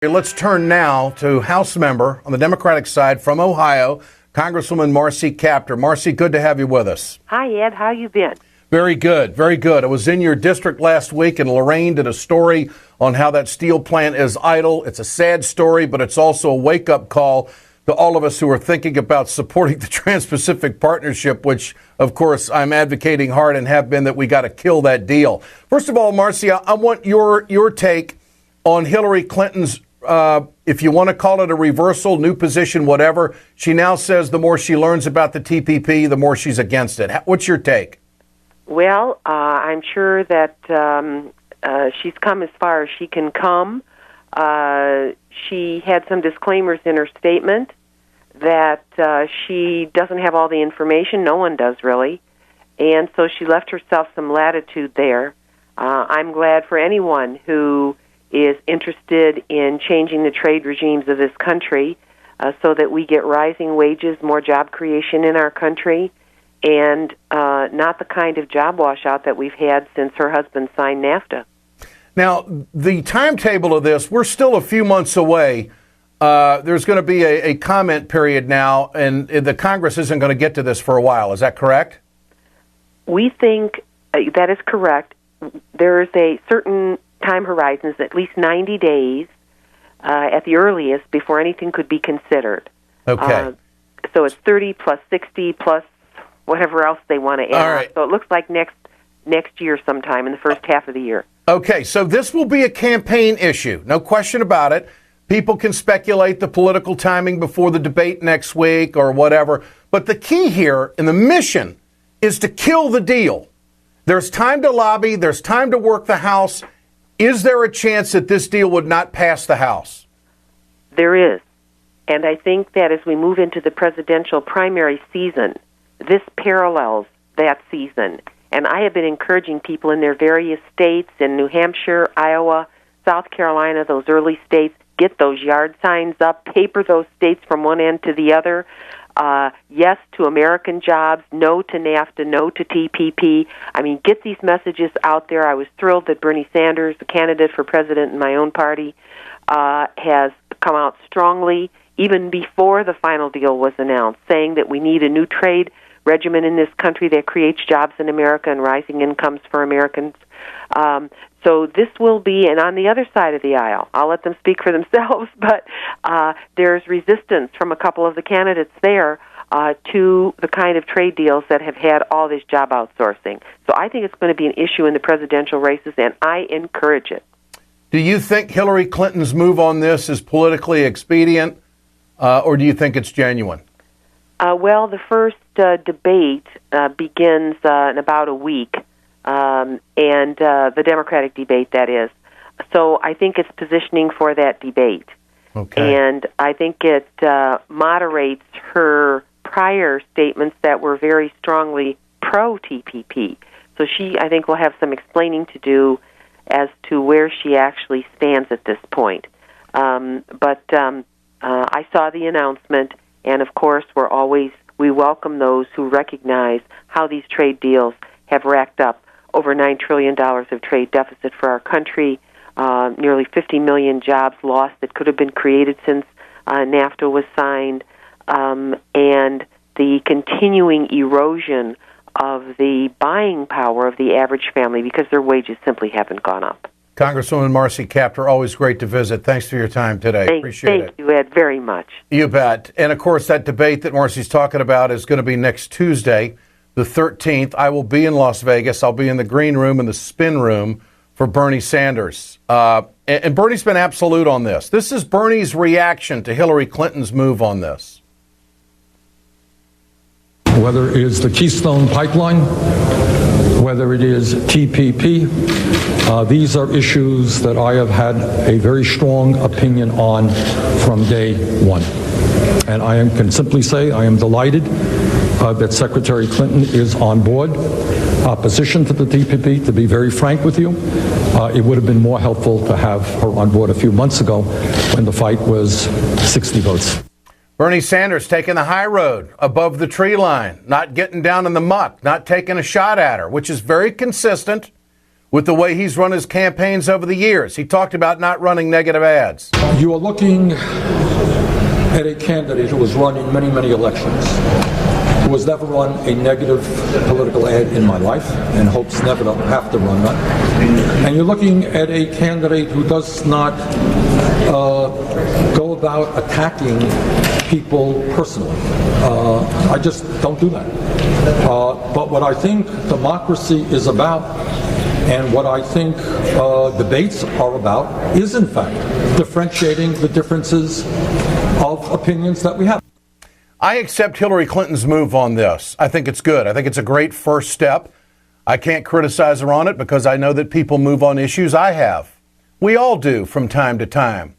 Let's turn now to House member on the Democratic side from Ohio, Congresswoman Marcy Kaptur. Marcy, good to have you with us. Hi, Ed. How you been? Very good, very good. I was in your district last week, and Lorraine did a story on how that steel plant is idle. It's a sad story, but it's also a wake-up call to all of us who are thinking about supporting the Trans-Pacific Partnership, which, of course, I'm advocating hard and have been that we got to kill that deal. First of all, Marcy, I want your take on Hillary Clinton's if you want to call it a reversal, new position, whatever. She now says the more she learns about the TPP, the more she's against it. What's your take? Well, I'm sure that she's come as far as she can come. She had some disclaimers in her statement that she doesn't have all the information. No one does, really. And so she left herself some latitude there. I'm glad for anyone who is interested in changing the trade regimes of this country so that we get rising wages, more job creation in our country, and not the kind of job washout that we've had since her husband signed NAFTA. Now, the timetable of this, we're still a few months away. There's going to be a comment period now, and the Congress isn't going to get to this for a while. Is that correct? We think that is correct. There is a certain time horizons, at least 90 days at the earliest before anything could be considered. Okay. So it's 30 plus 60 plus whatever else they want to add. All right. So it looks like next year sometime in the first half of the year. Okay, so this will be a campaign issue, no question about it. People can speculate the political timing before the debate next week or whatever. But the key here and the mission is to kill the deal. There's time to lobby. There's time to work the House. Is there a chance that this deal would not pass the House? There is. And I think that as we move into the presidential primary season, this parallels that season. And I have been encouraging people in their various states, in New Hampshire, Iowa, South Carolina, those early states, get those yard signs up, paper those states from one end to the other. Yes to American jobs, no to NAFTA, no to TPP. I mean, get these messages out there. I was thrilled that Bernie Sanders, the candidate for president in my own party, has come out strongly, even before the final deal was announced, saying that we need a new trade regimen in this country that creates jobs in America and rising incomes for Americans. So this will be, and on the other side of the aisle, I'll let them speak for themselves, but there's resistance from a couple of the candidates there to the kind of trade deals that have had all this job outsourcing. So I think it's going to be an issue in the presidential races, and I encourage it. Do you think Hillary Clinton's move on this is politically expedient, or do you think it's genuine? Well, the first debate begins in about a week, and the Democratic debate, that is. So I think it's positioning for that debate. Okay. And I think it moderates her prior statements that were very strongly pro-TPP. So she, I think, will have some explaining to do as to where she actually stands at this point. But I saw the announcement, and of course we welcome those who recognize how these trade deals have racked up over $9 trillion of trade deficit for our country, nearly 50 million jobs lost that could have been created since NAFTA was signed, and the continuing erosion of the buying power of the average family because their wages simply haven't gone up. Congresswoman Marcy Kaptur, always great to visit. Thanks for your time today. Appreciate it. Thank you, Ed, very much. You bet. And, of course, that debate that Marcy's talking about is going to be next Tuesday, the 13th. I will be in Las Vegas. I'll be in the green room and the spin room for Bernie Sanders. And Bernie's been absolute on this. This is Bernie's reaction to Hillary Clinton's move on this. Whether it is the Keystone Pipeline, whether it is TPP, these are issues that I have had a very strong opinion on from day one. And can simply say I am delighted that Secretary Clinton is on board. Opposition to the TPP, to be very frank with you, it would have been more helpful to have her on board a few months ago when the fight was 60 votes. Bernie Sanders taking the high road above the tree line, not getting down in the muck, not taking a shot at her, which is very consistent with the way he's run his campaigns over the years. He talked about not running negative ads. You are looking at a candidate who has run in many, many elections, who has never run a negative political ad in my life and hopes never to have to run that. And you're looking at a candidate who does not go about attacking people personally. I just don't do that. But what I think democracy is about, and what I think debates are about, is in fact differentiating the differences of opinions that we have. I accept Hillary Clinton's move on this. I think it's good. I think it's a great first step. I can't criticize her on it because I know that people move on issues. I have. We all do from time to time.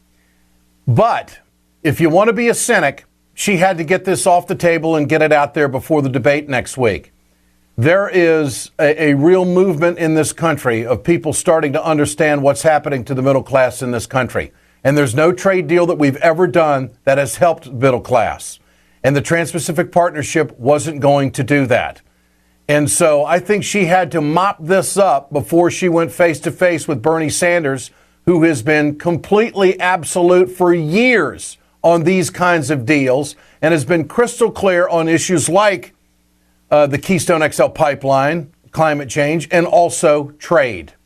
But if you want to be a cynic, she had to get this off the table and get it out there before the debate next week. There is a real movement in this country of people starting to understand what's happening to the middle class in this country. And there's no trade deal that we've ever done that has helped the middle class. And the Trans-Pacific Partnership wasn't going to do that. And so I think she had to mop this up before she went face to face with Bernie Sanders, who has been completely absolute for years on these kinds of deals and has been crystal clear on issues like the Keystone XL pipeline, climate change, and also trade.